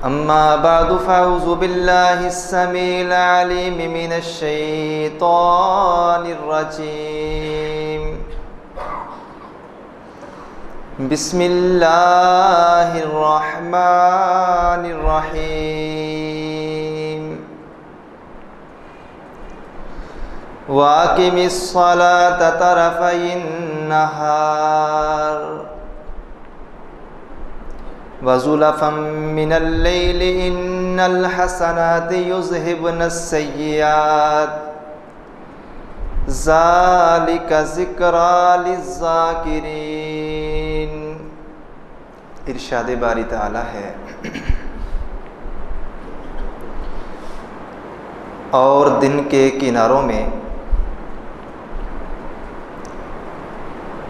अम्मा बादु फ़अऊज़ु बिल्लाहिस्समीइल अलीम मिनश्शैतानिर्रजीम। बिस्मिल्लाहिर्रहमानिर्रहीम। वाक़िमिस्सलाता तरफ़यिन्नहार वज़ुलफ़म मिनल लैलि इन्नल हसनाति युज़हिबुनस्सय्यिआत ज़ालिका ज़िक्रा लिज़्ज़ाकिरीन। इरशाद बारी ताला है, और दिन के किनारों में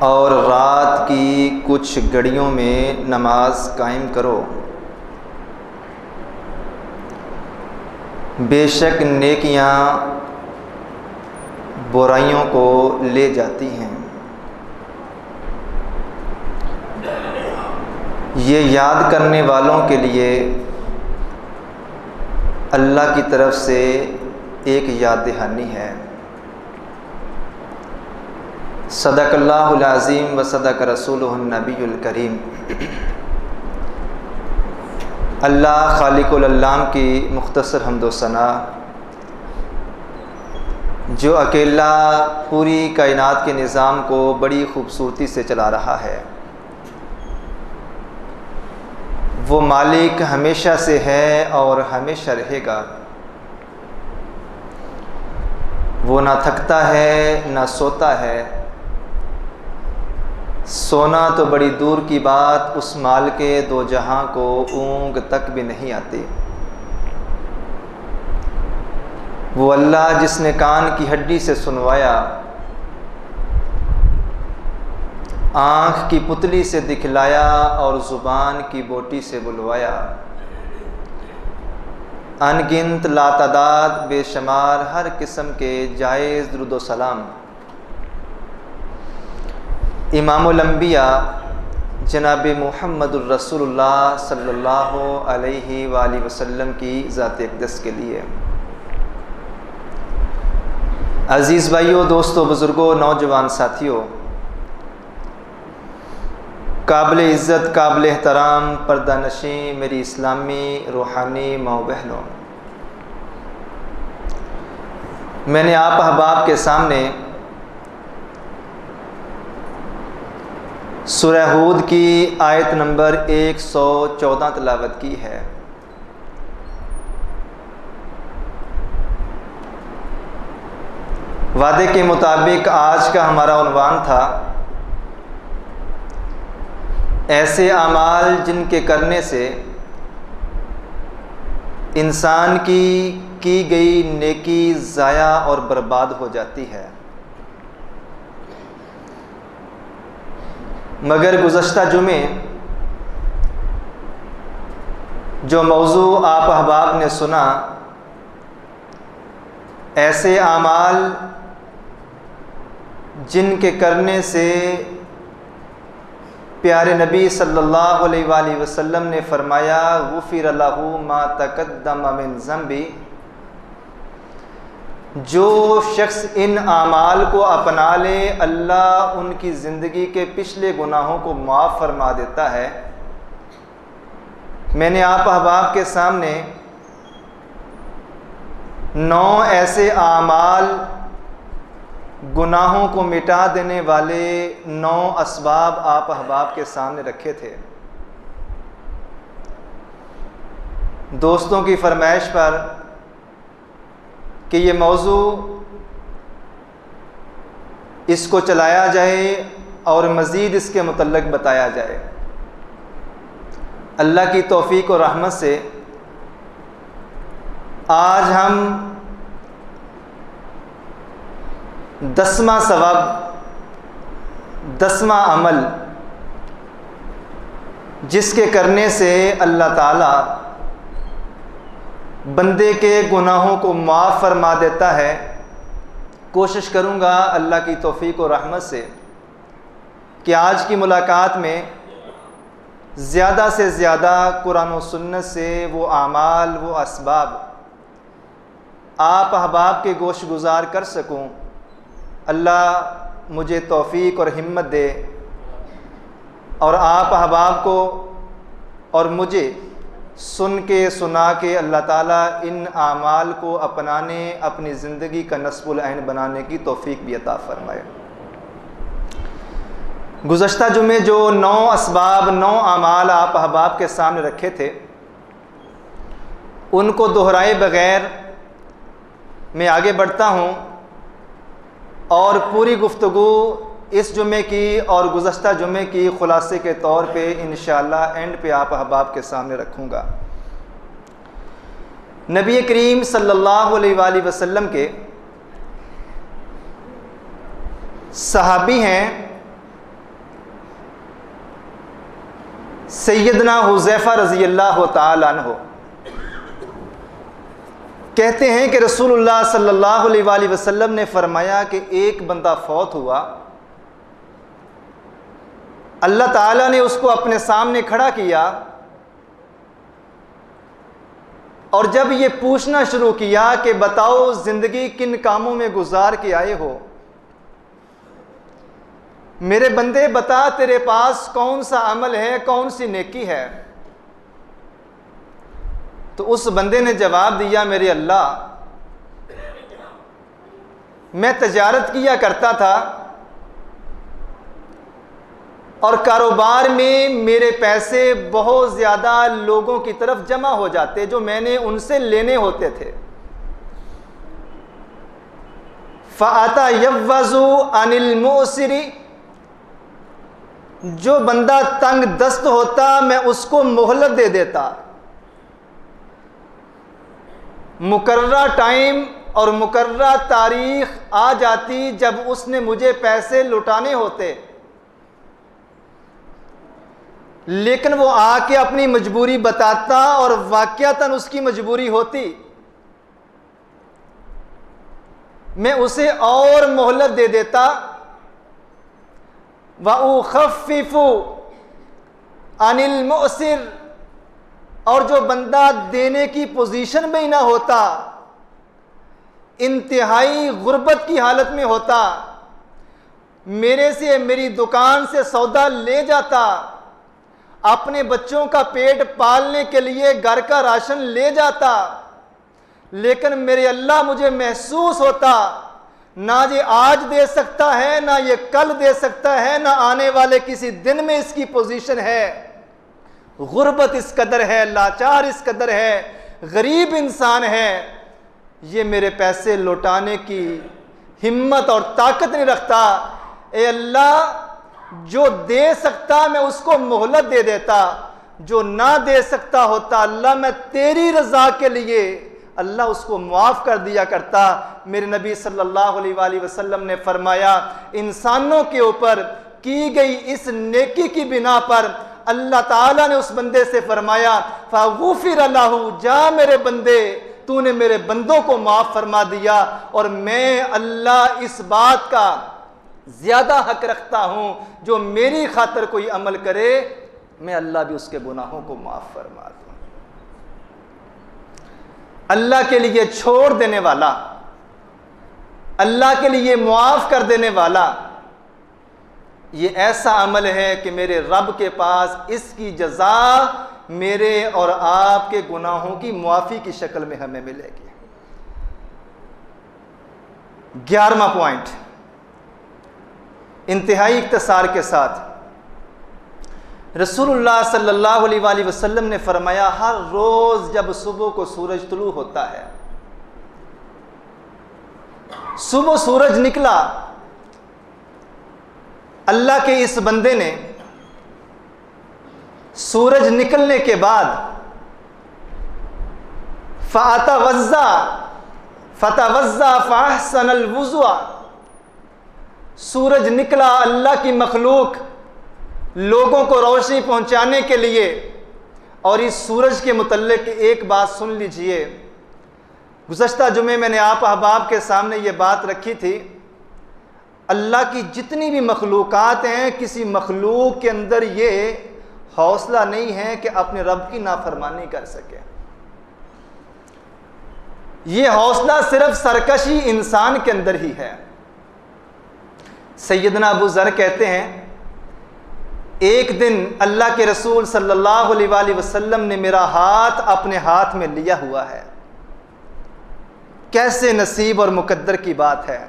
और रात की कुछ घड़ियों में नमाज कायम करो। बेशक नेकियां बुराइयों को ले जाती हैं। ये याद करने वालों के लिए अल्लाह की तरफ से एक याद दहानी है। सदक़ल्लाहुल अज़ीम व सदक़ रसूलुहुन नबियुल करीम। अल्लाह खालिकुल अल्लाम की मुख्तसर हम्द व सना, जो अकेला पूरी कायनात के निज़ाम को बड़ी ख़ूबसूरती से चला रहा है। वो मालिक हमेशा से है और हमेशा रहेगा। वो ना थकता है ना सोता है। सोना तो बड़ी दूर की बात, उस माल के दो जहां को ऊँग तक भी नहीं आती। वो अल्लाह जिसने कान की हड्डी से सुनवाया, आँख की पुतली से दिखलाया और ज़ुबान की बोटी से बुलवाया, अनगिनत लातादाद बेशुमार हर किस्म के जायज़ दुरूद व सलाम इमामुल अंबिया जनाब मुहम्मदुर रसूलुल्लाह सल्लल्लाहु अलैहि वसल्लम की ज़ात अक़दस के लिए। अज़ीज़ भाइयों, दोस्तों, बुज़ुर्गों, नौजवान साथियों, काबिल इज़्ज़त, काबिल एहतराम पर्दानशी मेरी इस्लामी रूहानी माँ बहनों, मैंने आप अहबाब के सामने सूरह हूद की आयत नंबर 114 तिलावत की है। वादे के मुताबिक आज का हमारा उन्वान था, ऐसे आमाल जिनके करने से इंसान की गई नेकी ज़ाया और बर्बाद हो जाती है। मगर गुज़श्ता जुमे जो मौजू आप अहबाब ने सुना, ऐसे आमाल जिनके करने से प्यारे नबी सल्लल्लाहु अलैहि वसल्लम ने फरमाया, गुफ़िर लहू मा तक़द्दम मिन ज़ंबी, जो शख्स इन आमाल को अपना ले, अल्लाह उनकी ज़िंदगी के पिछले गुनाहों को माफ़ फरमा देता है। मैंने आप अहबाब के सामने 9 ऐसे आमाल, गुनाहों को मिटा देने वाले 9 असबाब आप अहबाब के सामने रखे थे। दोस्तों की फरमाइश पर कि ये मौजू इसको चलाया जाए और मज़ीद इसके मुतल्लक़ बताया जाए। अल्लाह की तौफ़ीक़ और रहमत से आज हम 10वां सवाब, 10वां अमल, जिसके करने से अल्लाह ताला बंदे के गुनाहों को माफ़ फरमा देता है, कोशिश करूँगा अल्लाह की तौफ़ीक़ और रहमत से कि आज की मुलाकात में ज़्यादा से ज़्यादा कुरान और सुन्नत से वो आमाल, वो असबाब आप अहबाब के गोश गुजार कर सकूं। अल्लाह मुझे तौफ़ीक और हिम्मत दे और आप अहबाब को और मुझे सुन के सुना के अल्लाह ताला इन आमाल को अपनाने, अपनी ज़िंदगी का नस्बुल ऐन बनाने की तौफ़ीक भी अता फ़रमाए। गुज़श्ता जुमे जो 9 असबाब, 9 आमाल आप अहबाब के सामने रखे थे, उनको दोहराए बग़ैर मैं आगे बढ़ता हूँ और पूरी गुफ्तगू इस जुमे की और गुज़श्ता जुमे की ख़ुलासे के तौर पे इंशाअल्लाह एंड पे आप अहबाब के सामने रखूँगा। नबी करीम सल्लल्लाहु अलैहि वसल्लम के सहाबी हैं सैयदना हुज़ैफ़ा रज़ी अल्लाह ताला अन्हु। कहते हैं कि रसूलुल्लाह सल्लल्लाहु अलैहि वसल्लम ने फरमाया कि एक बंदा फौत हुआ, अल्लाह ताला ने उसको अपने सामने खड़ा किया और जब ये पूछना शुरू किया कि बताओ ज़िंदगी किन कामों में गुजार के आए हो, मेरे बंदे बता तेरे पास कौन सा अमल है, कौन सी नेकी है। तो उस बंदे ने जवाब दिया, मेरे अल्लाह, मैं तजारत किया करता था और कारोबार में मेरे पैसे बहुत ज़्यादा लोगों की तरफ जमा हो जाते जो मैंने उनसे लेने होते थे। फ़अता यव्वज़ु अनिल मुसिरी, जो बंदा तंग दस्त होता मैं उसको मोहलत दे देता। मुकर्रा टाइम और मुकर्रा तारीख आ जाती जब उसने मुझे पैसे लुटाने होते, लेकिन वो आके अपनी मजबूरी बताता और वाक़यातन उसकी मजबूरी होती, मैं उसे और मोहलत दे देता। व उख़फ़्फ़िफ़ु अनिल मुसिर, और जो बंदा देने की पोजीशन में ही ना होता, इंतहाई गुर्बत की हालत में होता, मेरे से मेरी दुकान से सौदा ले जाता, अपने बच्चों का पेट पालने के लिए घर का राशन ले जाता, लेकिन मेरे अल्लाह मुझे महसूस होता ना ये आज दे सकता है, ना ये कल दे सकता है, ना आने वाले किसी दिन में इसकी पोजीशन है। गुर्बत इस कदर है, लाचार इस कदर है, गरीब इंसान है, ये मेरे पैसे लौटाने की हिम्मत और ताकत नहीं रखता। ए अल्लाह, जो दे सकता मैं उसको मोहलत दे देता, जो ना दे सकता होता अल्लाह मैं तेरी रज़ा के लिए अल्लाह उसको माफ़ कर दिया करता। मेरे नबी सल्लल्लाहु अलैहि वसल्लम ने फरमाया, इंसानों के ऊपर की गई इस नेकी की बिना पर अल्लाह ताला ने उस बंदे से फरमाया, फ़ग़ुफ़िर लहू, जा मेरे बंदे, तूने मेरे बंदों को माफ़ फरमा दिया। और मैं अल्लाह इस बात का ज़्यादा हक रखता हूँ, जो मेरी खातिर कोई अमल करे मैं अल्लाह भी उसके गुनाहों को माफ़ फरमा दूँ। अल्लाह के लिए छोड़ देने वाला, अल्लाह के लिए मुआफ़ कर देने वाला, ये ऐसा अमल है कि मेरे रब के पास इसकी जज़ा मेरे और आपके गुनाहों की मुआफ़ी की शक्ल में हमें मिलेगी। 11वां पॉइंट इंतहाई इख्तिसार के साथ, रसूलुल्लाह सल्लल्लाहु अलैहि वसल्लम ने फरमाया, हर रोज़ जब सुबह को सूरज तुलू होता है, सुबह सूरज निकला, अल्लाह के इस बंदे ने सूरज निकलने के बाद फ़तवज़्ज़ा फ़अहसनल वुज़ुआ, सूरज निकला, अल्लाह की मखलूक लोगों को रोशनी पहुंचाने के लिए। और इस सूरज के मुतल्लिक़ एक बात सुन लीजिए, गुज़श्ता जुमे मैंने आप अहबाब के सामने ये बात रखी थी, अल्लाह की जितनी भी मखलूक़ात हैं, किसी मखलूक के अंदर ये हौसला नहीं है कि अपने रब की नाफरमानी कर सके। ये हौसला सिर्फ सरकशी इंसान के अंदर ही है। सैयदना अबू ज़र कहते हैं, एक दिन अल्लाह के रसूल सल्लल्लाहु अलैहि वसल्लम ने मेरा हाथ अपने हाथ में लिया हुआ है। कैसे नसीब और मुकद्दर की बात है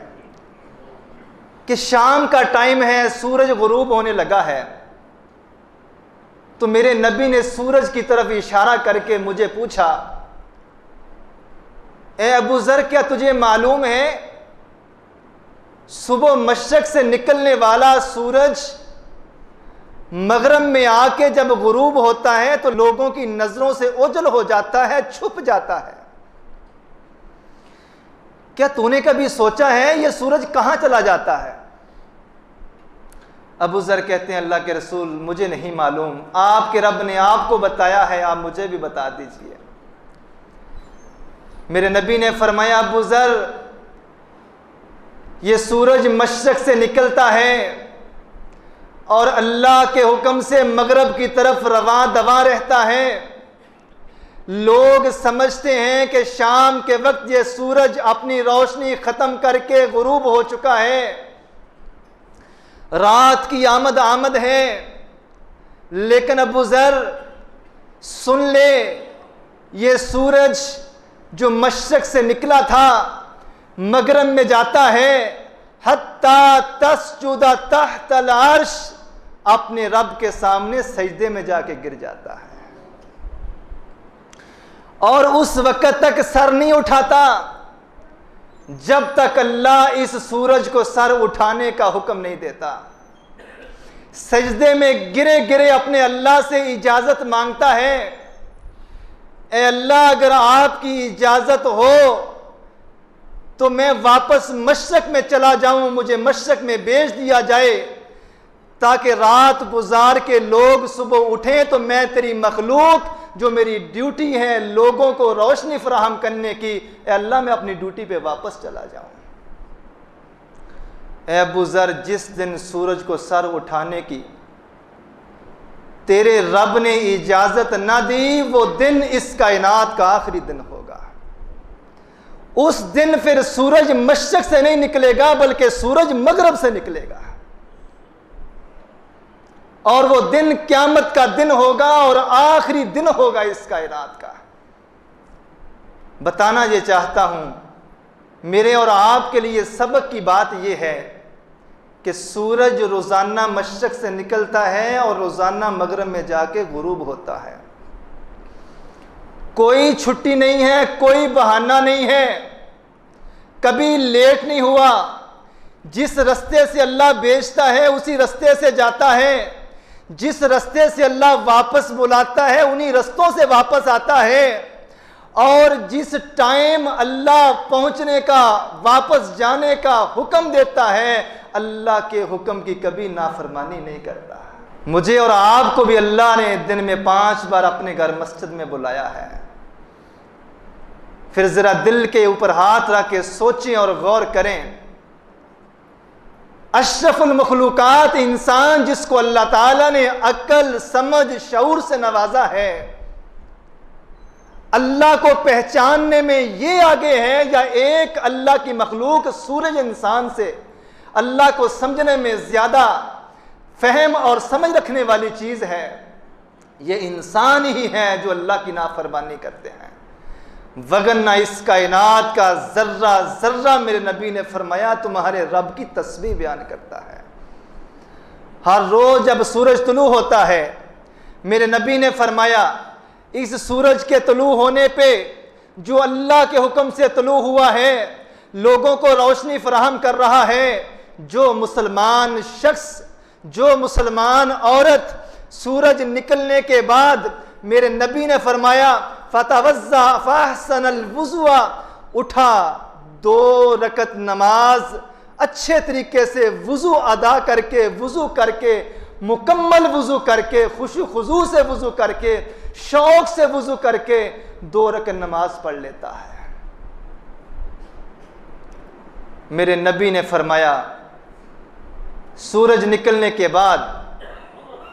कि शाम का टाइम है, सूरज गुरूब होने लगा है, तो मेरे नबी ने सूरज की तरफ इशारा करके मुझे पूछा, ए अबू ज़र, क्या तुझे मालूम है सुबह मशरक से निकलने वाला सूरज मगरब में आके जब गुरूब होता है तो लोगों की नजरों से ओझल हो जाता है, छुप जाता है। क्या तूने कभी सोचा है ये सूरज कहां चला जाता है? अबू ज़र कहते हैं, अल्लाह के रसूल मुझे नहीं मालूम, आपके रब ने आपको बताया है, आप मुझे भी बता दीजिए। मेरे नबी ने फरमाया, अबू ज़र, ये सूरज मशरक से निकलता है और अल्लाह के हुक्म से मगरब की तरफ रवां दवा रहता है। लोग समझते हैं कि शाम के वक्त ये सूरज अपनी रोशनी खत्म करके गुरूब हो चुका है, रात की आमद है। लेकिन अबू ज़र सुन ले, ये सूरज जो मशरक से निकला था मगरब में जाता है, हत्ता तस्जुदा तहतल अर्श, अपने रब के सामने सजदे में जाके गिर जाता है और उस वक्त तक सर नहीं उठाता जब तक अल्लाह इस सूरज को सर उठाने का हुक्म नहीं देता। सजदे में गिरे गिरे अपने अल्लाह से इजाजत मांगता है, ए अल्लाह, अगर आपकी इजाजत हो तो मैं वापस मशरक में चला जाऊं, मुझे मशरक में भेज दिया जाए ताकि रात गुजार के लोग सुबह उठें तो मैं तेरी मखलूक, जो मेरी ड्यूटी है लोगों को रोशनी फराहम करने की, ए अल्लाह, मैं अपनी ड्यूटी पे वापस चला जाऊं। ए अबू ज़र, जिस दिन सूरज को सर उठाने की तेरे रब ने इजाजत ना दी, वो दिन इस कायनात का आखिरी दिन होगा। उस दिन फिर सूरज मशरक से नहीं निकलेगा बल्कि सूरज मगरब से निकलेगा और वो दिन क़यामत का दिन होगा और आखिरी दिन होगा इस कायनात का। बताना ये चाहता हूं, मेरे और आपके लिए सबक की बात यह है कि सूरज रोजाना मशरक से निकलता है और रोजाना मगरब में जाके गुरूब होता है। कोई छुट्टी नहीं है, कोई बहाना नहीं है, कभी लेट नहीं हुआ। जिस रास्ते से अल्लाह भेजता है उसी रास्ते से जाता है, जिस रास्ते से अल्लाह वापस बुलाता है उन्हीं रास्तों से वापस आता है, और जिस टाइम अल्लाह पहुंचने का, वापस जाने का हुक्म देता है, अल्लाह के हुक्म की कभी नाफरमानी नहीं करता। मुझे और आपको भी अल्लाह ने दिन में 5 बार अपने घर मस्जिद में बुलाया है। फिर जरा दिल के ऊपर हाथ रख के सोचें और गौर करें, अशरफुल मखलूकात इंसान जिसको अल्लाह ताला ने अक्ल, समझ, शऊर से नवाजा है, अल्लाह को पहचानने में ये आगे है या एक अल्लाह की मखलूक सूरज इंसान से अल्लाह को समझने में ज्यादा फहम और समझ रखने वाली चीज है? ये इंसान ही है जो अल्लाह की नाफरमानी करते हैं। वगन्ना इस कायनात का जर्रा जर्रा, मेरे नबी ने फरमाया, तुम्हारे रब की तस्बीह बयान करता है। हर रोज जब सूरज तुलू होता है, मेरे नबी ने फरमाया, इस सूरज के तुलू होने पे जो अल्लाह के हुक्म से तुलू हुआ है, लोगों को रोशनी फराहम कर रहा है, जो मुसलमान शख्स, जो मुसलमान औरत सूरज निकलने के बाद, मेरे नबी ने फरमाया, फतवज़्ज़ा फअहसनल वुज़ुआ, उठा 2 रकत नमाज अच्छे तरीके से वुज़ू अदा करके, वुज़ू करके, मुकम्मल वुज़ू करके, खुशू खुजू से वुज़ू करके, शौक से वुज़ू करके 2 रकत नमाज पढ़ लेता है। मेरे नबी ने फरमाया, सूरज निकलने के बाद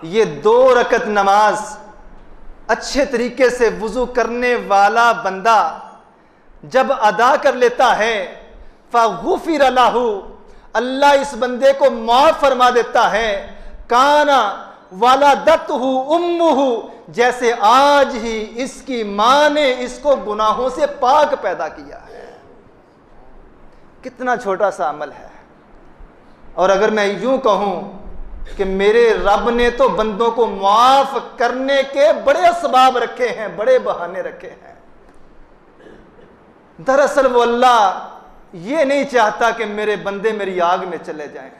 ये 2 रकत नमाज अच्छे तरीके से वुजू करने वाला बंदा जब अदा कर लेता है, फ़ग़ुफ़िर लहू, अल्लाह इस बंदे को माफ़ फरमा देता है। काना वलदतहु उम्मुहु, जैसे आज ही इसकी माँ ने इसको गुनाहों से पाक पैदा किया है। कितना छोटा सा अमल है। और अगर मैं यूं कहूं कि मेरे रब ने तो बंदों को माफ करने के बड़े असबाब रखे हैं, बड़े बहाने रखे हैं। दरअसल वो अल्लाह ये नहीं चाहता कि मेरे बंदे मेरी आग में चले जाएं,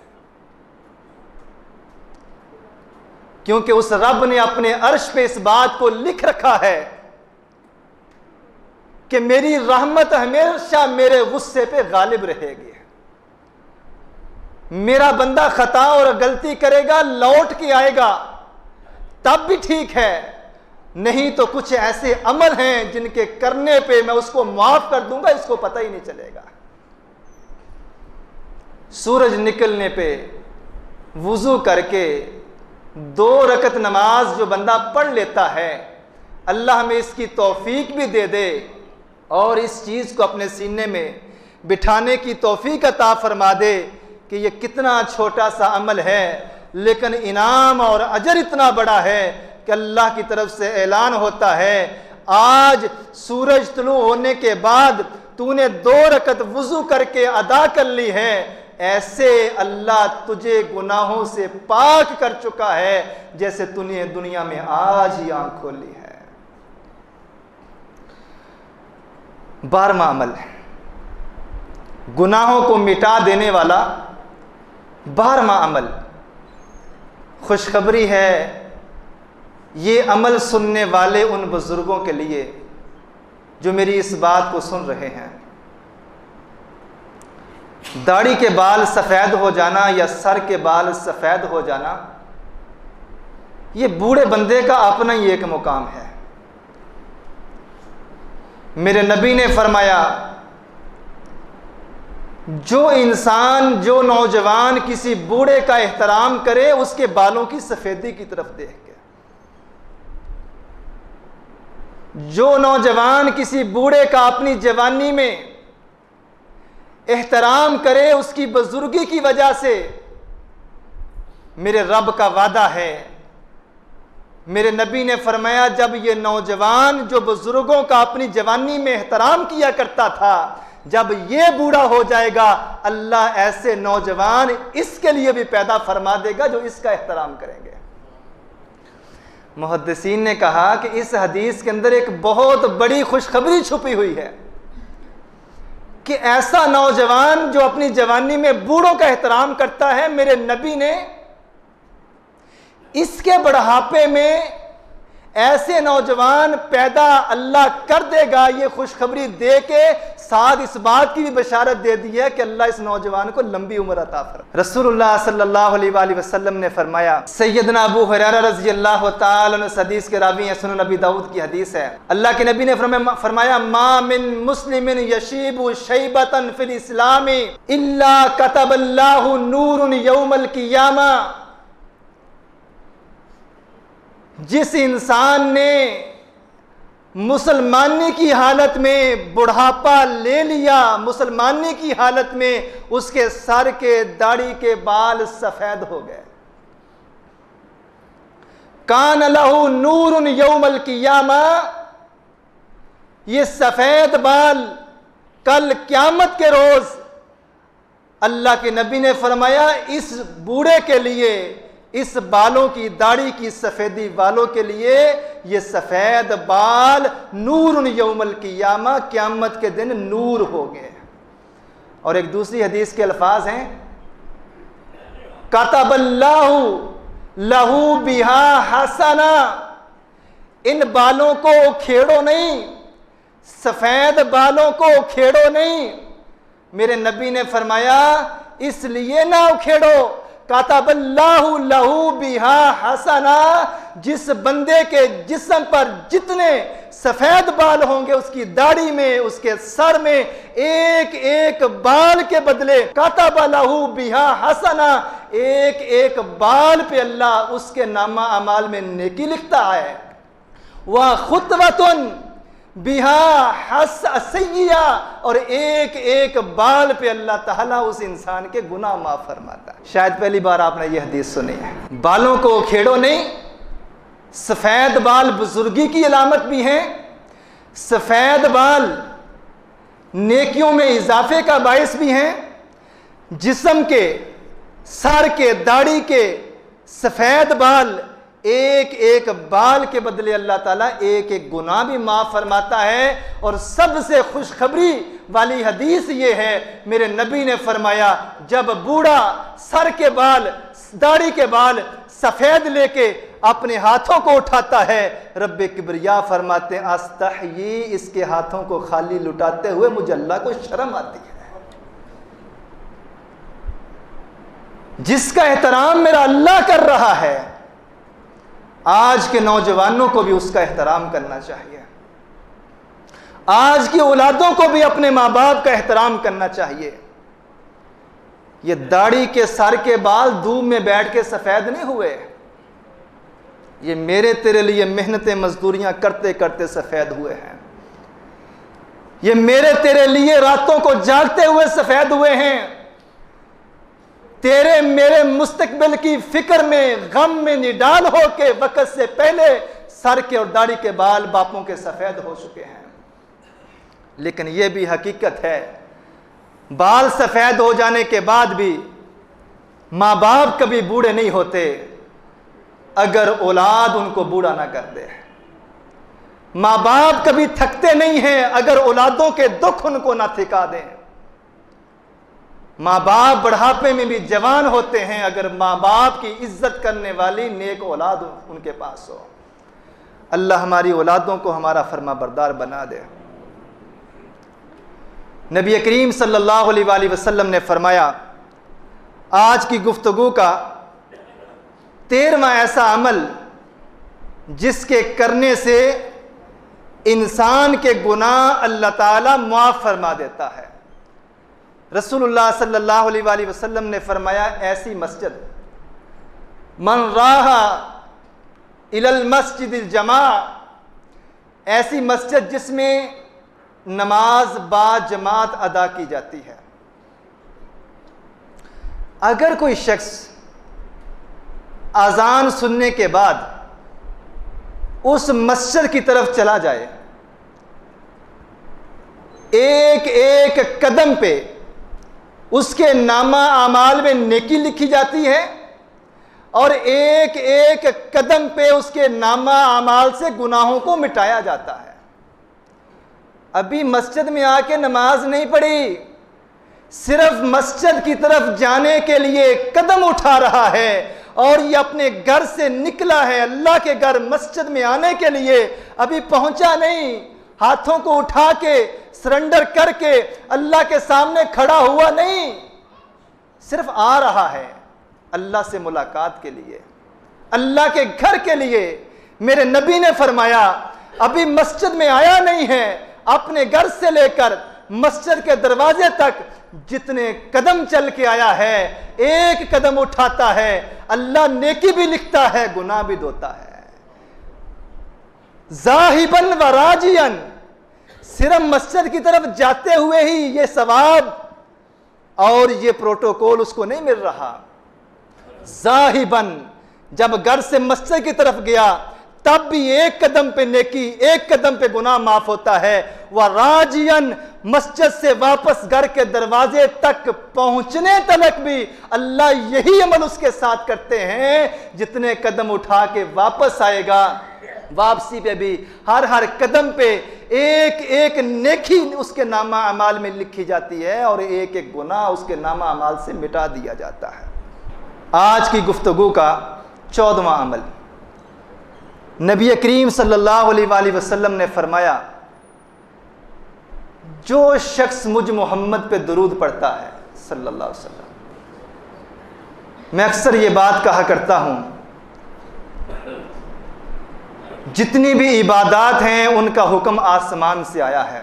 क्योंकि उस रब ने अपने अर्श पे इस बात को लिख रखा है कि मेरी रहमत हमेशा मेरे गुस्से पे गालिब रहेगी। मेरा बंदा खता और गलती करेगा, लौट के आएगा तब भी ठीक है, नहीं तो कुछ ऐसे अमल हैं जिनके करने पे मैं उसको माफ कर दूंगा, इसको पता ही नहीं चलेगा। सूरज निकलने पे वुजू करके 2 रकत नमाज जो बंदा पढ़ लेता है, अल्लाह हमें इसकी तौफीक भी दे दे और इस चीज़ को अपने सीने में बिठाने की तौफीक अता फरमा दे कि ये कितना छोटा सा अमल है, लेकिन इनाम और अजर इतना बड़ा है कि अल्लाह की तरफ से ऐलान होता है, आज सूरज तुलू होने के बाद तूने 2 रकत वुजू करके अदा कर ली है, ऐसे अल्लाह तुझे गुनाहों से पाक कर चुका है जैसे तूने दुनिया में आज ही आंख खोली है। 12वां अमल, गुनाहों को मिटा देने वाला 12वां अमल, खुशखबरी है ये अमल सुनने वाले उन बुजुर्गों के लिए जो मेरी इस बात को सुन रहे हैं। दाढ़ी के बाल सफ़ेद हो जाना या सर के बाल सफ़ेद हो जाना, ये बूढ़े बंदे का अपना ही एक मुकाम है। मेरे नबी ने फरमाया, जो इंसान, जो नौजवान किसी बूढ़े का एहतराम करे उसके बालों की सफ़ेदी की तरफ देख के, जो नौजवान किसी बूढ़े का अपनी जवानी में एहतराम करे उसकी बुजुर्गी की वजह से, मेरे रब का वादा है, मेरे नबी ने फरमाया जब ये नौजवान जो बुजुर्गों का अपनी जवानी में एहतराम किया करता था, जब ये बूढ़ा हो जाएगा अल्लाह ऐसे नौजवान इसके लिए भी पैदा फरमा देगा जो इसका एहतराम करेंगे। मुहद्दिसीन ने कहा कि इस हदीस के अंदर एक बहुत बड़ी खुशखबरी छुपी हुई है कि ऐसा नौजवान जो अपनी जवानी में बूढ़ों का एहतराम करता है, मेरे नबी ने इसके बुढ़ापे में ऐसे नौजवान पैदा अल्लाह कर देगा। ये खुशखबरी दे के साथ इस बात की भी बशारत दे दी है कि अल्लाह इस नौजवान को लंबी उम्र अता फरमाए। रसूलुल्लाह सल्लल्लाहु अलैहि वसल्लम ने फरमाया, सैयदना अबू हुरैरा रज़ी अल्लाह तआला अन्हु हदीस के रावी हैं, सुनन नबी दाऊद की हदीस है, अल्लाह के नबी ने फरमाया मा मिन मुस्लिमिन यशीबु शैबतन फिल इस्लामी इल्ला कतबल्लाहु नूरुन यौमल क़ियामा। जिस इंसान ने मुसलमानी की हालत में बुढ़ापा ले लिया, मुसलमानी की हालत में उसके सर के दाढ़ी के बाल सफेद हो गए, कान लहू नूरुन यौमल क़ियामा, ये सफेद बाल कल क़यामत के रोज अल्लाह के नबी ने फरमाया इस बूढ़े के लिए, इस बालों की दाढ़ी की सफेदी वालों के लिए ये सफेद बाल नूरुन यौमल क़ियामा, क़यामत के दिन नूर हो गए। और एक दूसरी हदीस के अल्फाज हैं, कतबल्लाहु लहू बिहा हसना, इन बालों को उखेड़ो नहीं, सफेद बालों को उखेड़ो नहीं। मेरे नबी ने फरमाया इसलिए ना उखेड़ो, कातबल्लाहु लहू बिहा हसना, जिस बंदे के जिस्म पर जितने सफेद बाल होंगे उसकी दाढ़ी में, उसके सर में एक एक बाल के बदले कातबल्लाहु बिहा हसना, एक एक बाल पे अल्लाह उसके नामा अमाल में नेकी लिखता है। वह खुतवतुन बिहा हस सय्या, और एक एक बाल पे अल्लाह ताला उस इंसान के गुनाह माफ फरमाता है। शायद पहली बार आपने यह हदीस सुनी है। बालों को खेड़ो नहीं, सफेद बाल बुजुर्गी की अलामत भी हैं। सफेद बाल नेकियों में इजाफे का बायस भी हैं। जिस्म के, सर के, दाढ़ी के सफेद बाल, एक एक बाल के बदले अल्लाह ताला एक एक गुनाह भी माफ फरमाता है। और सबसे खुशखबरी वाली हदीस ये है, मेरे नबी ने फरमाया, जब बूढ़ा सर के बाल, दाढ़ी के बाल सफेद लेके अपने हाथों को उठाता है, रब्बे किबरिया फरमाते हैं, अस्तहयी, इसके हाथों को खाली लुटाते हुए मुझे अल्लाह को शर्म आती है। जिसका एहतराम मेरा अल्लाह कर रहा है, आज के नौजवानों को भी उसका एहतराम करना चाहिए। आज की औलादों को भी अपने माँ बाप का एहतराम करना चाहिए। ये दाढ़ी के सर के बाल धूप में बैठ के सफेद नहीं हुए, ये मेरे तेरे लिए मेहनतें मजदूरियां करते करते सफेद हुए हैं। ये मेरे तेरे लिए रातों को जागते हुए सफेद हुए हैं। तेरे मेरे मुस्तकबिल की फिक्र में, गम में निडाल होके वक्त से पहले सर के और दाढ़ी के बाल बापों के सफेद हो चुके हैं। लेकिन यह भी हकीकत है, बाल सफेद हो जाने के बाद भी माँ बाप कभी बूढ़े नहीं होते अगर औलाद उनको बूढ़ा ना कर दे। माँ बाप कभी थकते नहीं हैं अगर औलादों के दुख उनको ना थिका दें। माँ बाप बुढ़ापे में भी जवान होते हैं अगर माँ बाप की इज्जत करने वाली नेक औलाद उनके पास हो। अल्लाह हमारी औलादों को हमारा फर्मा बरदार बना दे। नबी करीम सल्लल्लाहु अलैहि वसल्लम ने फरमाया, आज की गुफ्तगू का 13वां ऐसा अमल जिसके करने से इंसान के गुनाह अल्लाह ताला माफ फरमा देता है। रसूलुल्लाह सल्लल्लाहु अलैहि वसल्लम ने फरमाया, ऐसी मस्जिद मन राहा इलल मस्जिदिल जमा, ऐसी मस्जिद जिसमें नमाज बा जमात अदा की जाती है। अगर कोई शख्स अजान सुनने के बाद उस मस्जिद की तरफ चला जाए, एक एक कदम पे उसके नामा आमाल में नेकी लिखी जाती है और एक एक कदम पे उसके नामा आमाल से गुनाहों को मिटाया जाता है। अभी मस्जिद में आके नमाज नहीं पढ़ी, सिर्फ मस्जिद की तरफ जाने के लिए कदम उठा रहा है और ये अपने घर से निकला है अल्लाह के घर मस्जिद में आने के लिए, अभी पहुंचा नहीं, हाथों को उठा के सरेंडर करके अल्लाह के सामने खड़ा हुआ नहीं, सिर्फ आ रहा है अल्लाह से मुलाकात के लिए, अल्लाह के घर के लिए। मेरे नबी ने फरमाया, अभी मस्जिद में आया नहीं है, अपने घर से लेकर मस्जिद के दरवाजे तक जितने कदम चल के आया है, एक कदम उठाता है, अल्लाह नेकी भी लिखता है, गुनाह भी धोता है। जाहिबन व राजियन, सिर्फ मस्जिद की तरफ जाते हुए ही ये सवाब और ये प्रोटोकॉल उसको नहीं मिल रहा। जाहिबन, जब घर से मस्जिद की तरफ गया तब भी एक कदम पे नेकी, एक कदम पे गुनाह माफ होता है। वह राजियन, मस्जिद से वापस घर के दरवाजे तक पहुंचने तक भी अल्लाह यही अमल उसके साथ करते हैं। जितने कदम उठा के वापस आएगा, वापसी पे भी हर कदम पे एक एक नेकी उसके नामा अमाल में लिखी जाती है और एक एक गुनाह उसके नामा अमाल से मिटा दिया जाता है। आज की गुफ्तगू का 14वां अमल, नबी करीम सल्लल्लाहु अलैहि वसल्लम ने फरमाया, जो शख्स मुझ मोहम्मद पे दुरूद पढ़ता है सल्लल्लाहु अलैहि वसल्लम, मैं अक्सर ये बात कहा करता हूँ, जितनी भी इबादत हैं उनका हुक्म आसमान से आया है।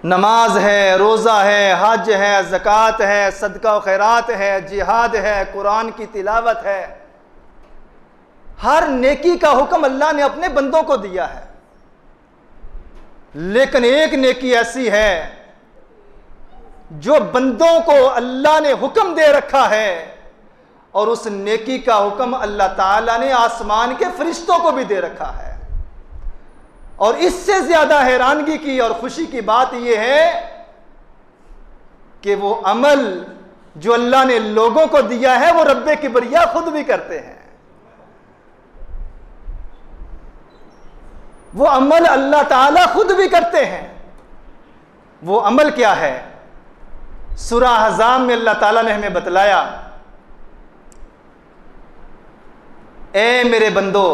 नमाज है, रोज़ा है, हज है, ज़कात है, सदका व खैरात है, जिहाद है, कुरान की तिलावत है, हर नेकी का हुक्म अल्लाह ने अपने बंदों को दिया है। लेकिन एक नेकी ऐसी है जो बंदों को अल्लाह ने हुक्म दे रखा है, और उस नेकी का हुक्म अल्लाह ताला ने आसमान के फरिश्तों को भी दे रखा है। और इससे ज्यादा हैरानगी की और खुशी की बात यह है कि वो अमल जो अल्लाह ने लोगों को दिया है वो रब्बे किबरिया खुद भी करते हैं। वो अमल अल्लाह ताला खुद भी करते हैं। वो अमल क्या है? सूरह अहज़ाब में अल्लाह ताला ने हमें बतलाया, ए मेरे बंदो,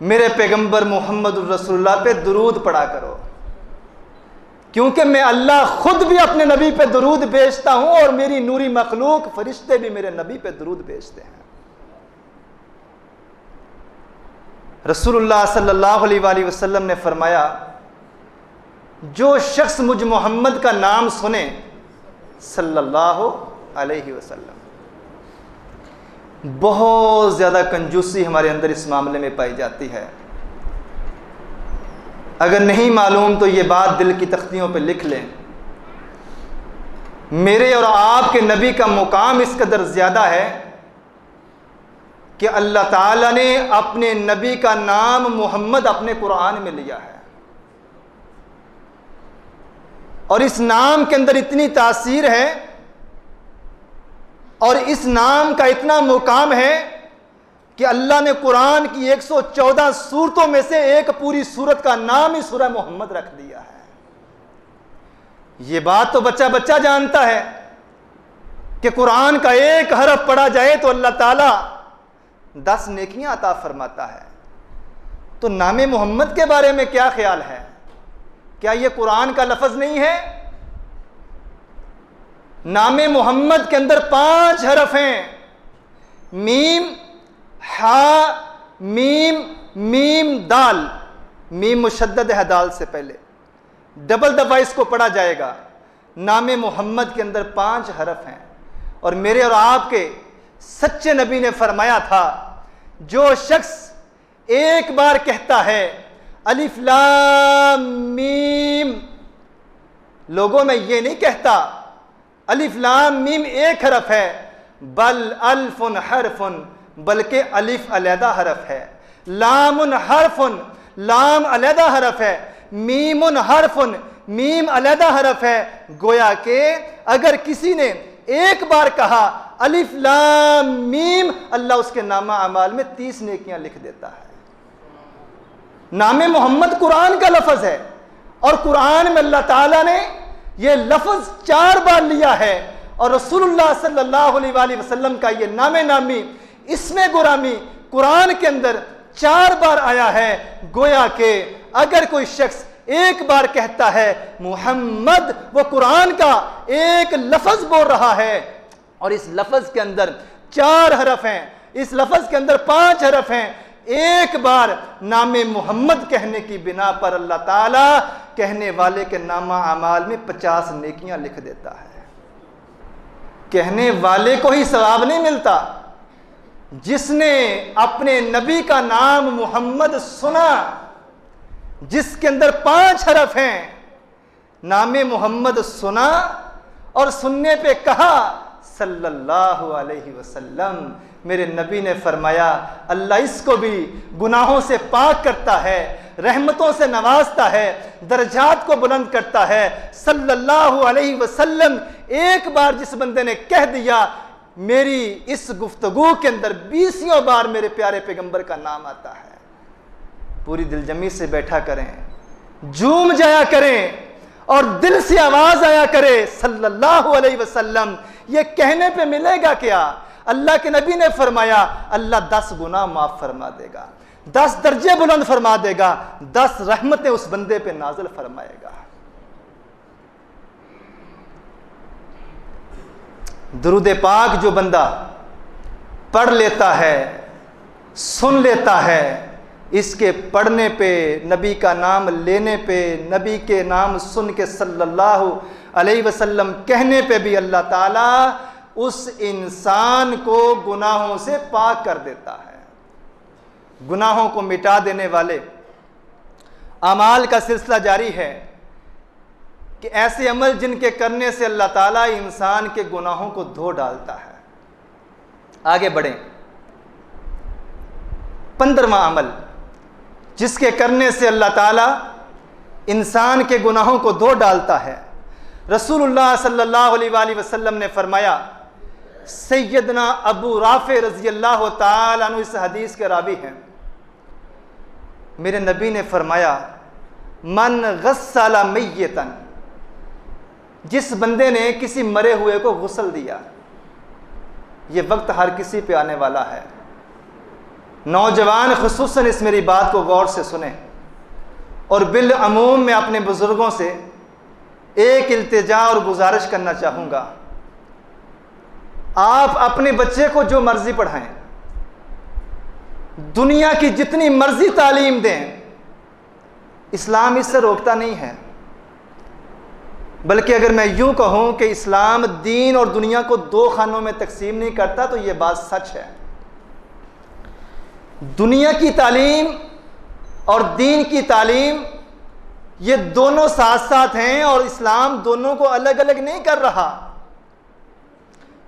मेरे पैगंबर मोहम्मद रसूलुल्लाह पे दुरूद पढ़ा करो, क्योंकि मैं अल्लाह खुद भी अपने नबी पे दुरूद भेजता हूं और मेरी नूरी मखलूक फरिश्ते भी मेरे नबी पे दुरूद भेजते हैं। रसूलुल्लाह सल्लल्लाहु अलैहि वसल्लम ने फरमाया, जो शख्स मुझ मोहम्मद का नाम सुने सल्लल्लाहु अलैहि वसल्लम, बहुत ज़्यादा कंजूसी हमारे अंदर इस मामले में पाई जाती है। अगर नहीं मालूम तो ये बात दिल की तख्तियों पे लिख लें, मेरे और आपके नबी का मुकाम इस कदर ज़्यादा है कि अल्लाह ताला ने अपने नबी का नाम मोहम्मद अपने कुरान में लिया है, और इस नाम के अंदर इतनी तासीर है और इस नाम का इतना मुकाम है कि अल्लाह ने कुरान की 114 सूरतों में से एक पूरी सूरत का नाम ही सूरह मोहम्मद रख दिया है। ये बात तो बच्चा बच्चा जानता है कि कुरान का एक हरफ पढ़ा जाए तो अल्लाह ताला 10 नेकियां अता फरमाता है। तो नाम मोहम्मद के बारे में क्या ख्याल है? क्या यह कुरान का लफ्ज नहीं है? नाम मोहम्मद के अंदर 5 हरफ हैं, मीम, हा, मीम, मीम, दाल। मीम मुशद्दद है दाल से पहले, डबल दफा इसको पढ़ा जाएगा। नाम मोहम्मद के अंदर 5 हरफ हैं, और मेरे और आपके सच्चे नबी ने फरमाया था, जो शख्स एक बार कहता है अलिफ लाम मीम, लोगों में ये नहीं कहता अलिफ लाम मीम एक हरफ है, बल अल्फुन हरफुन, बल्कि अलिफ अलहदा हरफ है, लामुन हरफुन, लाम अलहदा हरफ है, मीमुन हरफुन, मीम अलहदा हरफ है। गोया के अगर किसी ने एक बार कहा अलिफ लाम मीम, अल्लाह उसके नामा अमाल में 30 नेकियां लिख देता है। नाम मोहम्मद कुरान का लफ्ज है, और कुरान में अल्लाह ताला ने यह लफ्ज 4 बार लिया है, और रसूलुल्लाह सल्लल्लाहु अलैहि वसल्लम का यह नामे नामी इसमें गुरामी कुरान के अंदर 4 बार आया है। गोया के अगर कोई शख्स एक बार कहता है मुहम्मद, वो कुरान का एक लफ्ज बोल रहा है, और इस लफ्ज के अंदर 4 हरफ हैं, इस लफ्ज के अंदर 5 हरफ हैं। एक बार नामे मोहम्मद कहने की बिना पर अल्लाह ताला कहने वाले के नामा अमाल में 50 नेकियां लिख देता है। कहने वाले को ही सवाब नहीं मिलता, जिसने अपने नबी का नाम मोहम्मद सुना, जिसके अंदर 5 हरफ हैं, नामे मोहम्मद सुना और सुनने पे कहा सल्लल्लाहु अलैहि वसल्लम, मेरे नबी ने फरमाया अल्लाह इसको भी गुनाहों से पाक करता है, रहमतों से नवाजता है, दर्जात को बुलंद करता है। सल्लल्लाहु अलैहि वसल्लम एक बार जिस बंदे ने कह दिया, मेरी इस गुफ्तगू के अंदर 20 बार मेरे प्यारे पैगंबर का नाम आता है। पूरी दिलजमी से बैठा करें, झूम जाया करें, और दिल से आवाज आया करे सल्लल्लाहु अलैहि वसल्लम। ये कहने पे मिलेगा क्या? अल्लाह के नबी ने फरमाया अल्लाह 10 गुनाह माफ फरमा देगा, 10 दर्जे बुलंद फरमा देगा, 10 रहमतें उस बंदे पे नाजिल फरमाएगा। दुरूद पाक जो बंदा पढ़ लेता है, सुन लेता है, इसके पढ़ने पे, नबी का नाम लेने पे, नबी के नाम सुन के सल्लल्लाहु अलैहि वसल्लम कहने पे भी अल्लाह ताला उस इंसान को गुनाहों से पाक कर देता है। गुनाहों को मिटा देने वाले अमाल का सिलसिला जारी है कि ऐसे अमल जिनके करने से अल्लाह ताला इंसान के गुनाहों को धो डालता है। आगे बढ़ें। 15वां अमल जिसके करने से अल्लाह ताला इंसान के गुनाहों को धो डालता है। रसूलुल्लाह सल्लल्लाहु अलैहि वसल्लम ने फरमाया, सैयदना अबू राफे रज़ी अल्लाह ताला अन्हु इस हदीस के रावी हैं, मेरे नबी ने फरमाया, मन गस्सला मय्यतन, जिस बंदे ने किसी मरे हुए को गुस्ल दिया। ये वक्त हर किसी पे आने वाला है। नौजवान खुसूसन इस मेरी बात को गौर से सुने और बिल अमूम में अपने बुजुर्गों से एक इल्तिजा और गुजारिश करना चाहूँगा, आप अपने बच्चे को जो मर्जी पढ़ाएं, दुनिया की जितनी मर्जी तालीम दें, इस्लाम इससे रोकता नहीं है। बल्कि अगर मैं यूं कहूं कि इस्लाम दीन और दुनिया को दो खानों में तकसीम नहीं करता तो यह बात सच है। दुनिया की तालीम और दीन की तालीम ये दोनों साथ साथ हैं और इस्लाम दोनों को अलग अलग नहीं कर रहा।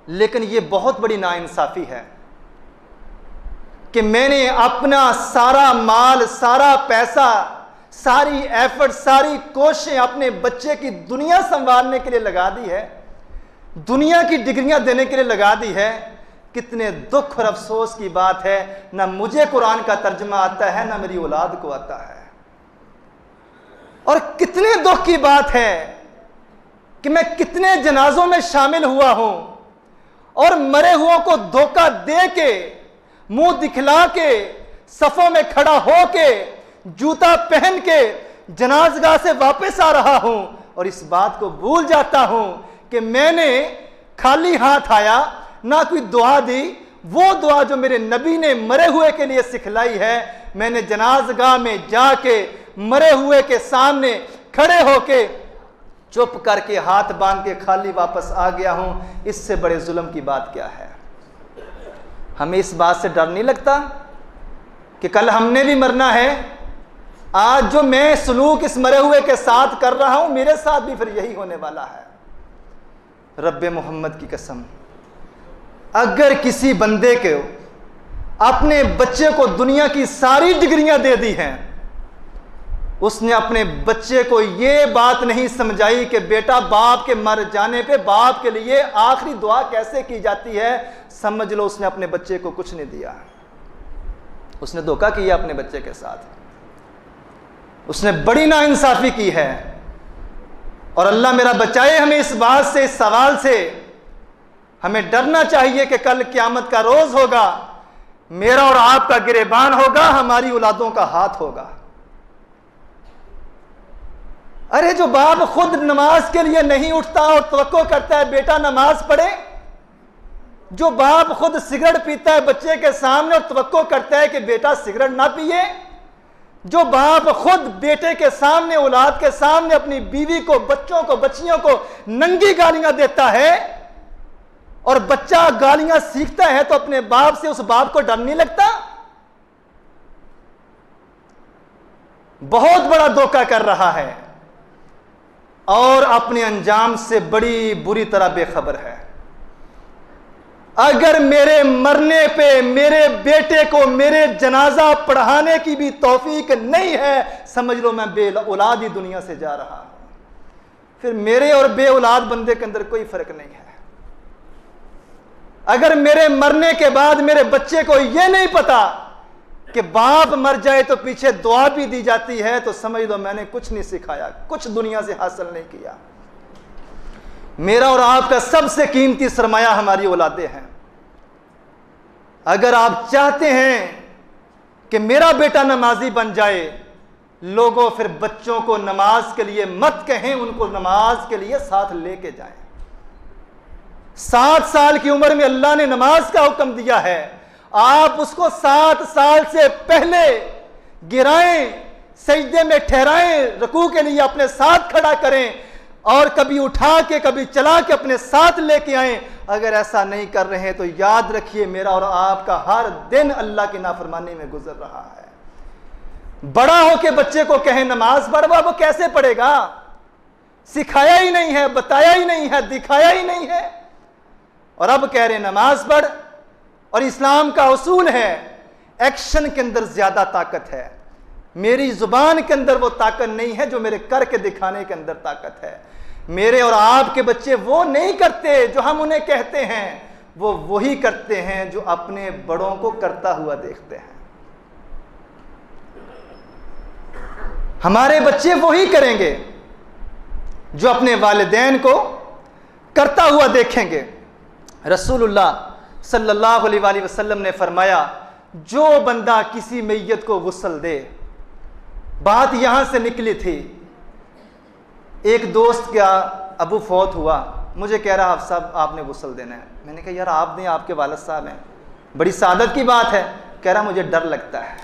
लेकिन यह बहुत बड़ी नाइंसाफी है कि मैंने अपना सारा माल, सारा पैसा, सारी एफर्ट, सारी कोशिशें अपने बच्चे की दुनिया संवारने के लिए लगा दी है, दुनिया की डिग्रियां देने के लिए लगा दी है। कितने दुख और अफसोस की बात है, ना मुझे कुरान का तर्जमा आता है, ना मेरी औलाद को आता है। और कितने दुख की बात है कि मैं कितने जनाजों में शामिल हुआ हूं और मरे हुओं को धोखा दे के, मुंह दिखला के, सफों में खड़ा हो के, जूता पहन के जनाजगाह से वापस आ रहा हूं और इस बात को भूल जाता हूं कि मैंने खाली हाथ आया, ना कोई दुआ दी। वो दुआ जो मेरे नबी ने मरे हुए के लिए सिखलाई है, मैंने जनाजगाह में जाके मरे हुए के सामने खड़े होके चुप करके हाथ बांध के खाली वापस आ गया हूं। इससे बड़े जुल्म की बात क्या है? हमें इस बात से डर नहीं लगता कि कल हमने भी मरना है? आज जो मैं सलूक इस मरे हुए के साथ कर रहा हूं, मेरे साथ भी फिर यही होने वाला है। रब्बे मोहम्मद की कसम, अगर किसी बंदे के अपने बच्चे को दुनिया की सारी डिग्रियां दे दी हैं, उसने अपने बच्चे को यह बात नहीं समझाई कि बेटा बाप के मर जाने पे बाप के लिए आखिरी दुआ कैसे की जाती है, समझ लो उसने अपने बच्चे को कुछ नहीं दिया। उसने धोखा किया अपने बच्चे के साथ, उसने बड़ी नाइंसाफी की है। और अल्लाह मेरा बचाए हमें इस बात से, इस सवाल से। हमें डरना चाहिए कि कल क़यामत का रोज होगा, मेरा और आपका गिरेबान होगा, हमारी औलादों का हाथ होगा। अरे जो बाप खुद नमाज के लिए नहीं उठता और तवक्को करता है बेटा नमाज पढ़े, जो बाप खुद सिगरेट पीता है बच्चे के सामने और तवक्को करता है कि बेटा सिगरेट ना पिए, जो बाप खुद बेटे के सामने, औलाद के सामने अपनी बीवी को, बच्चों को, बच्चियों को नंगी गालियां देता है और बच्चा गालियां सीखता है तो अपने बाप से उस बाप को डर नहीं लगता? बहुत बड़ा धोखा कर रहा है और अपने अंजाम से बड़ी बुरी तरह बेखबर है। अगर मेरे मरने पे मेरे बेटे को मेरे जनाजा पढ़ाने की भी तौफीक नहीं है, समझ लो मैं बे औलाद ही दुनिया से जा रहा हूं। फिर मेरे और बे औलाद बंदे के अंदर कोई फर्क नहीं है। अगर मेरे मरने के बाद मेरे बच्चे को यह नहीं पता कि बाप मर जाए तो पीछे दुआ भी दी जाती है, तो समझ लो मैंने कुछ नहीं सिखाया, कुछ दुनिया से हासिल नहीं किया। मेरा और आपका सबसे कीमती सरमाया हमारी औलादें हैं। अगर आप चाहते हैं कि मेरा बेटा नमाजी बन जाए, लोगों फिर बच्चों को नमाज के लिए मत कहें, उनको नमाज के लिए साथ लेके जाएं। 7 साल की उम्र में अल्लाह ने नमाज का हुक्म दिया है, आप उसको 7 साल से पहले गिराएं, सजदे में ठहराएं, रुकू के लिए अपने साथ खड़ा करें और कभी उठा के कभी चला के अपने साथ लेके आएं। अगर ऐसा नहीं कर रहे हैं तो याद रखिए मेरा और आपका हर दिन अल्लाह की नाफरमानी में गुजर रहा है। बड़ा हो के बच्चे को कहें नमाज पढ़, वो कैसे पढ़ेगा? सिखाया ही नहीं है, बताया ही नहीं है, दिखाया ही नहीं है, और अब कह रहे नमाज पढ़। और इस्लाम का उसूल है एक्शन के अंदर ज्यादा ताकत है, मेरी जुबान के अंदर वो ताकत नहीं है जो मेरे करके दिखाने के अंदर ताकत है। मेरे और आपके बच्चे वो नहीं करते जो हम उन्हें कहते हैं, वो वही करते हैं जो अपने बड़ों को करता हुआ देखते हैं। हमारे बच्चे वही करेंगे जो अपने वालिदैन को करता हुआ देखेंगे। रसूलुल्लाह सल्लल्लाहु अलैहि वसल्लम ने फरमाया, जो बंदा किसी मैयत को गुस्ल दे, बात यहां से निकली थी, एक दोस्त का अबू फौत हुआ, मुझे कह रहा आप साहब आपने गुस्ल देना है। मैंने कहा यार आप दें, आपके वालिद साहब हैं, बड़ी सादत की बात है। कह रहा मुझे डर लगता है।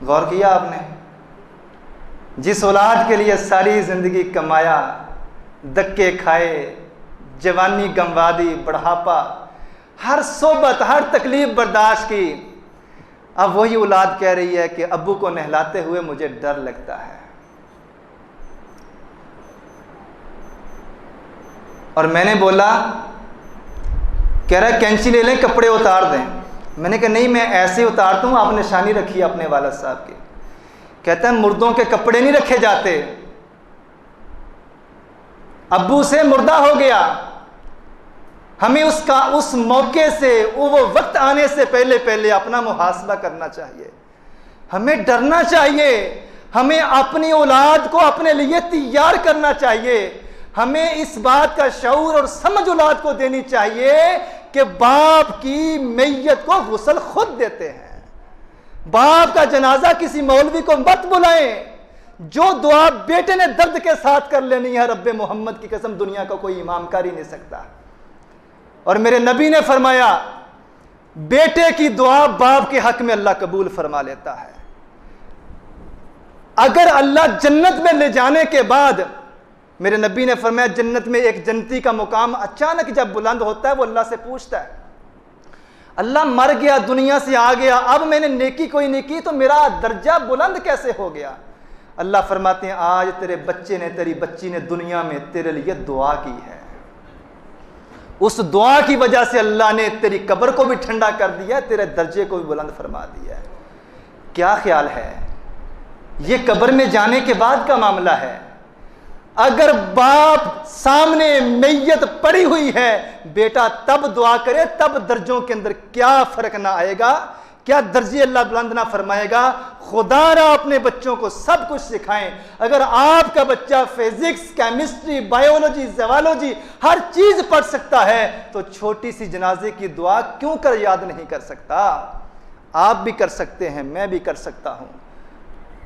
गौर किया आपने? जिस औलाद के लिए सारी जिंदगी कमाया, धक्के खाए, जवानी गंवा दी, बुढ़ापा, हर सोबत हर तकलीफ बर्दाश्त की, अब वही औलाद कह रही है कि अब्बू को नहलाते हुए मुझे डर लगता है। और मैंने बोला, कह रहा है कैंची ले लें, कपड़े उतार दें। मैंने कहा नहीं, मैं ऐसे ही उतारता हूं, आप निशानी रखिए अपने वालिद साहब की। कहता है मुर्दों के कपड़े नहीं रखे जाते, अब्बू से मुर्दा हो गया, हमें उस मौके से, वो वक्त आने से पहले पहले अपना मुहासबा करना चाहिए। हमें डरना चाहिए, हमें अपनी औलाद को अपने लिए तैयार करना चाहिए। हमें इस बात का शऊर और समझ औलाद को देनी चाहिए कि बाप की मैयत को गुस्ल खुद देते हैं। बाप का जनाजा किसी मौलवी को मत बुलाएं। जो दुआ बेटे ने दर्द के साथ कर लेनी है, रब्बे मोहम्मद की कसम दुनिया का कोई इमाम कर ही नहीं सकता। और मेरे नबी ने फरमाया, बेटे की दुआ बाप के हक में अल्लाह कबूल फरमा लेता है। अगर अल्लाह जन्नत में ले जाने के बाद, मेरे नबी ने फरमाया जन्नत में एक जन्नती का मुकाम अचानक जब बुलंद होता है, वो अल्लाह से पूछता है, अल्लाह मर गया, दुनिया से आ गया, अब मैंने नेकी कोई नहीं की तो मेरा दर्जा बुलंद कैसे हो गया? अल्लाह फरमाते हैं आज तेरे बच्चे ने, तेरी बच्ची ने दुनिया में तेरे लिए दुआ की है, उस दुआ की वजह से अल्लाह ने तेरी कब्र को भी ठंडा कर दिया, तेरे दर्जे को भी बुलंद फरमा दिया है। क्या ख्याल है? ये कब्र में जाने के बाद का मामला है। अगर बाप सामने मैयत पड़ी हुई है, बेटा तब दुआ करे, तब दर्जों के अंदर क्या फर्क ना आएगा, क्या दर्जे अल्लाह बुलंद ना फरमाएगा। खुदा ना अपने बच्चों को सब कुछ सिखाएं। अगर आपका बच्चा फिजिक्स, केमिस्ट्री, बायोलॉजी, ज़ूलॉजी हर चीज पढ़ सकता है तो छोटी सी जनाजे की दुआ क्यों कर याद नहीं कर सकता? आप भी कर सकते हैं, मैं भी कर सकता हूं।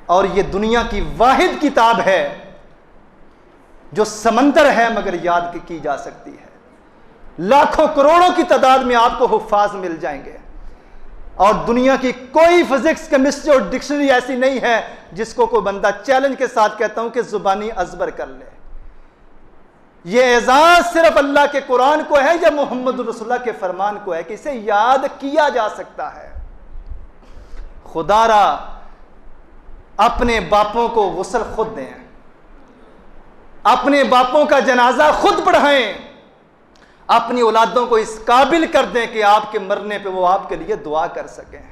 और ये दुनिया की वाहिद किताब है जो समंदर है मगर याद की जा सकती है। लाखों करोड़ों की तादाद में आपको हुफ्फाज मिल जाएंगे, और दुनिया की कोई फिजिक्स, केमिस्ट्री और डिक्शनरी ऐसी नहीं है जिसको कोई बंदा चैलेंज के साथ कहता हूं कि जुबानी अजबर कर ले। यह एजाज सिर्फ अल्लाह के कुरान को है या मोहम्मद रसूलुल्लाह के फरमान को है कि इसे याद किया जा सकता है। खुदारा अपने बापों को गुस्ल खुद दें, अपने बापों का जनाजा खुद पढ़ाएं, अपनी औलादों को इस काबिल कर दें कि आपके मरने पे वो आपके लिए दुआ कर सकें।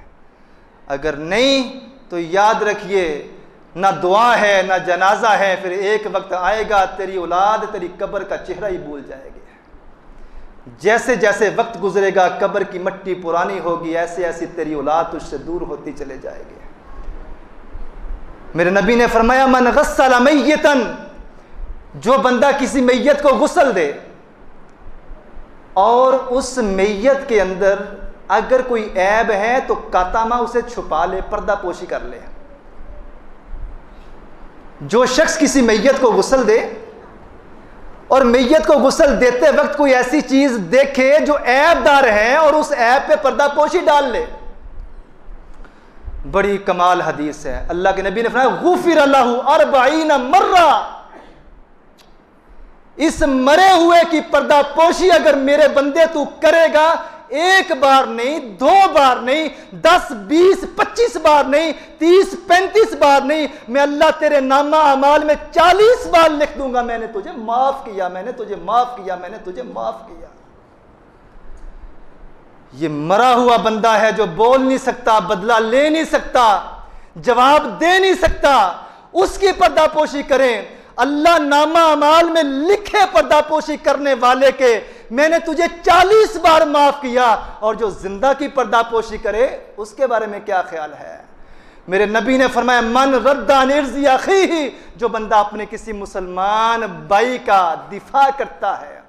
अगर नहीं तो याद रखिए, ना दुआ है ना जनाजा है, फिर एक वक्त आएगा तेरी औलाद तेरी कब्र का चेहरा ही भूल जाएगी। जैसे जैसे वक्त गुजरेगा, कब्र की मिट्टी पुरानी होगी, ऐसे ऐसी तेरी औलाद तुझसे दूर होती चले जाएगी। मेरे नबी ने फरमाया मन गस्सल मैयतन, जो बंदा किसी मैयत को गुस्ल दे और उस मैयत के अंदर अगर कोई ऐब है तो कातामा उसे छुपा ले, पर्दा पोशी कर ले। जो शख्स किसी मैयत को गुस्ल दे और मैयत को गुस्ल देते वक्त कोई ऐसी चीज देखे जो ऐबदार है और उस ऐब पे पर्दापोशी डाल ले। बड़ी कमाल हदीस है, अल्लाह के नबी ने फरमाया गुफिर लहू 40 मर्रा, इस मरे हुए की पर्दापोशी अगर मेरे बंदे तू करेगा, एक बार नहीं, 2 बार नहीं, 10, 20, 25 बार नहीं, 30, 35 बार नहीं, मैं अल्लाह तेरे नामा अमाल में 40 बार लिख दूंगा, मैंने तुझे माफ किया, मैंने तुझे माफ किया, मैंने तुझे माफ किया। ये मरा हुआ बंदा है जो बोल नहीं सकता, बदला ले नहीं सकता, जवाब दे नहीं सकता, उसकी पर्दापोशी करें। अल्लाह नामा अमाल में लिखे पर्दापोशी करने वाले के मैंने तुझे 40 बार माफ किया, और जो जिंदा की पर्दापोशी करे उसके बारे में क्या ख्याल है। मेरे नबी ने फरमाया मन रद्दा निर्जी अखीही, जो बंदा अपने किसी मुसलमान भाई का दिफा करता है,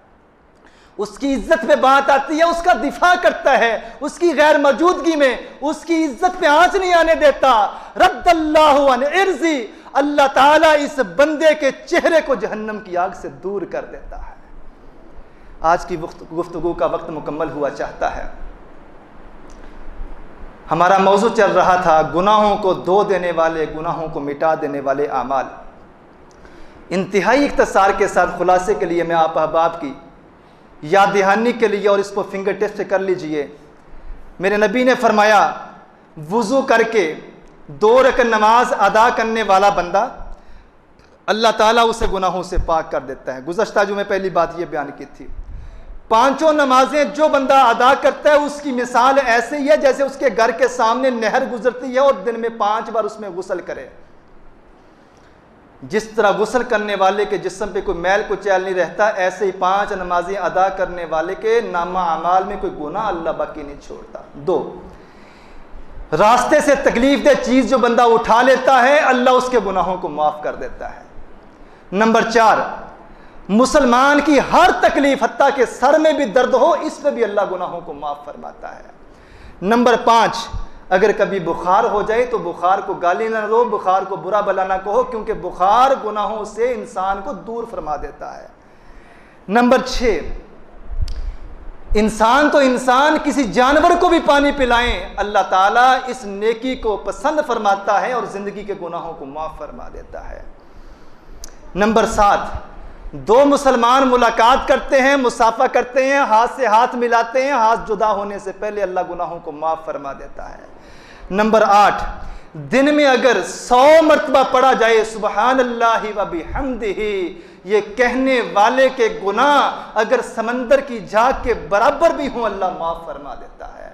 उसकी इज्जत पे बात आती है, उसका दिफा करता है, उसकी गैर मौजूदगी में उसकी इज्जत पे आंच नहीं आने देता, रद्दल्लाहु अन इर्जी, अल्लाह ताला इस बंदे के चेहरे को जहन्नम की आग से दूर कर देता है। आज की गुफ्तगू का वक्त मुकम्मल हुआ चाहता है। हमारा मौजू चल रहा था गुनाहों को धो देने वाले, गुनाहों को मिटा देने वाले आमाल। इंतहाई इख्तिसार के साथ खुलासे के लिए मैं आप अहबाब की याद दहानी के लिए, और इसको फिंगर टिप से कर लीजिए, मेरे नबी ने फरमाया वुज़ू करके 2 रकअत नमाज अदा करने वाला बंदा अल्लाह ताला उसे गुनाहों से पाक कर देता है। गुज़श्ता जो मैं पहली बात ये बयान की थी, 5 नमाजें जो बंदा अदा करता है उसकी मिसाल ऐसे ही है जैसे उसके घर के सामने नहर गुजरती है और दिन में 5 बार उसमें गुस्ल करे। जिस तरह गुस्ल करने वाले के जिस्म पे कोई मैल कुचैल नहीं रहता, ऐसे ही 5 नमाजें अदा करने वाले के नामा अमाल में कोई गुनाह अल्लाह बाकी नहीं छोड़ता। 2, रास्ते से तकलीफ दे चीज जो बंदा उठा लेता है अल्लाह उसके गुनाहों को माफ कर देता है। नंबर 4, मुसलमान की हर तकलीफ हत्ता के सर में भी दर्द हो, इस पे भी अल्लाह गुनाहों को माफ फरमाता है। नंबर 5, अगर कभी बुखार हो जाए तो बुखार को गाली ना दो, बुखार को बुरा भला ना कहो, क्योंकि बुखार गुनाहों से इंसान को दूर फरमा देता है। नंबर 6, इंसान तो इंसान किसी जानवर को भी पानी पिलाएं, अल्लाह ताला इस नेकी को पसंद फरमाता है और जिंदगी के गुनाहों को माफ फरमा देता है। नंबर 7, 2 मुसलमान मुलाकात करते हैं, मुसाफा करते हैं, हाथ से हाथ मिलाते हैं, हाथ जुदा होने से पहले अल्लाह गुनाहों को माफ फरमा देता है। नंबर 8, दिन में अगर 100 मरतबा पढ़ा जाए सुबहान अल्लाहि व बिहम्दिही, ये कहने वाले के गुनाह अगर समंदर की झाग के बराबर भी हों अल्लाह माफ फरमा देता है।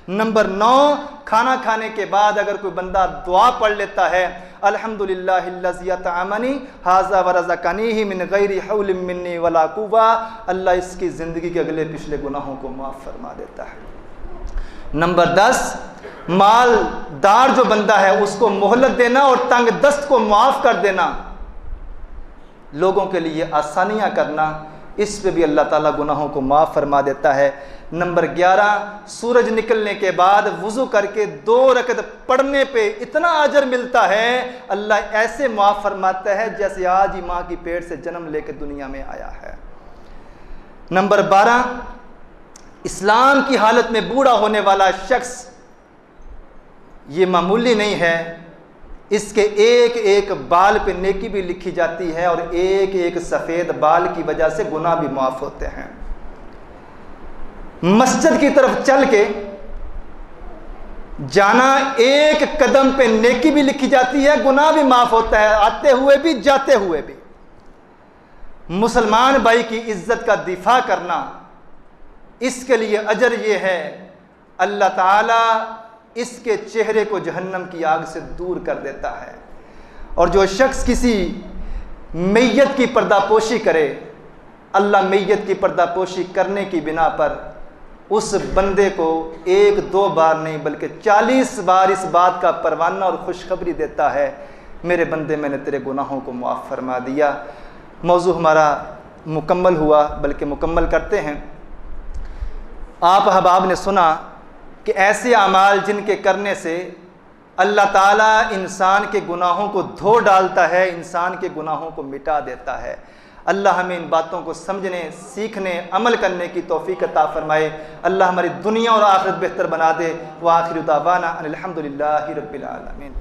नंबर 9, खाना खाने के बाद अगर कोई बंदा दुआ पढ़ लेता है अल्हम्दुलिल्लाहिल्लज़ी अतअमनी हाज़ा व रज़क़नीही मिन गैरि हौलिन मिन्नी वला कुव्वा, अल्लाह इसकी ज़िंदगी के अगले पिछले गुनाहों को माफ़ फरमा देता है। नंबर 10, मालदार जो बंदा है उसको मोहलत देना और तंग दस्त को माफ़ कर देना, लोगों के लिए आसानियाँ करना, इस पे भी अल्लाह ताला गुनाहों को माफ़ फरमा देता है। नंबर 11, सूरज निकलने के बाद वुज़ू करके 2 रकअत पढ़ने पे इतना अजर मिलता है, अल्लाह ऐसे माफ़ फरमाता है जैसे आज ही माँ की पेट से जन्म लेकर दुनिया में आया है। नंबर 12, इस्लाम की हालत में बूढ़ा होने वाला शख्स, ये मामूली नहीं है, इसके एक एक बाल पे नेकी भी लिखी जाती है और एक एक सफ़ेद बाल की वजह से गुनाह भी माफ़ होते हैं। मस्जिद की तरफ चल के जाना, एक कदम पे नेकी भी लिखी जाती है, गुनाह भी माफ़ होता है, आते हुए भी जाते हुए भी। मुसलमान भाई की इज्जत का दिफा करना, इसके लिए अजर ये है अल्लाह ताला इसके चेहरे को जहन्नम की आग से दूर कर देता है। और जो शख्स किसी मैयत की पर्दापोशी करे, अल्लाह मैयत की पर्दापोशी करने की बिना पर उस बंदे को 1-2 बार नहीं बल्कि 40 बार इस बात का परवाना और खुशखबरी देता है, मेरे बंदे मैंने तेरे गुनाहों को माफ़ फरमा दिया। मौजू हमारा मुकम्मल हुआ, बल्कि मुकम्मल करते हैं। आप अहबाब ने सुना कि ऐसे अमाल जिनके करने से अल्लाह ताला इंसान के गुनाहों को धो डालता है, इंसान के गुनाहों को मिटा देता है। अल्लाह हमें इन बातों को समझने, सीखने, अमल करने की तौफीक अता फरमाए। अल्लाह हमारी दुनिया और आखिरत बेहतर बना दे। व आखिर दावाना अनिल हम्दुलिल्लाहि रब्बिल आलमीन।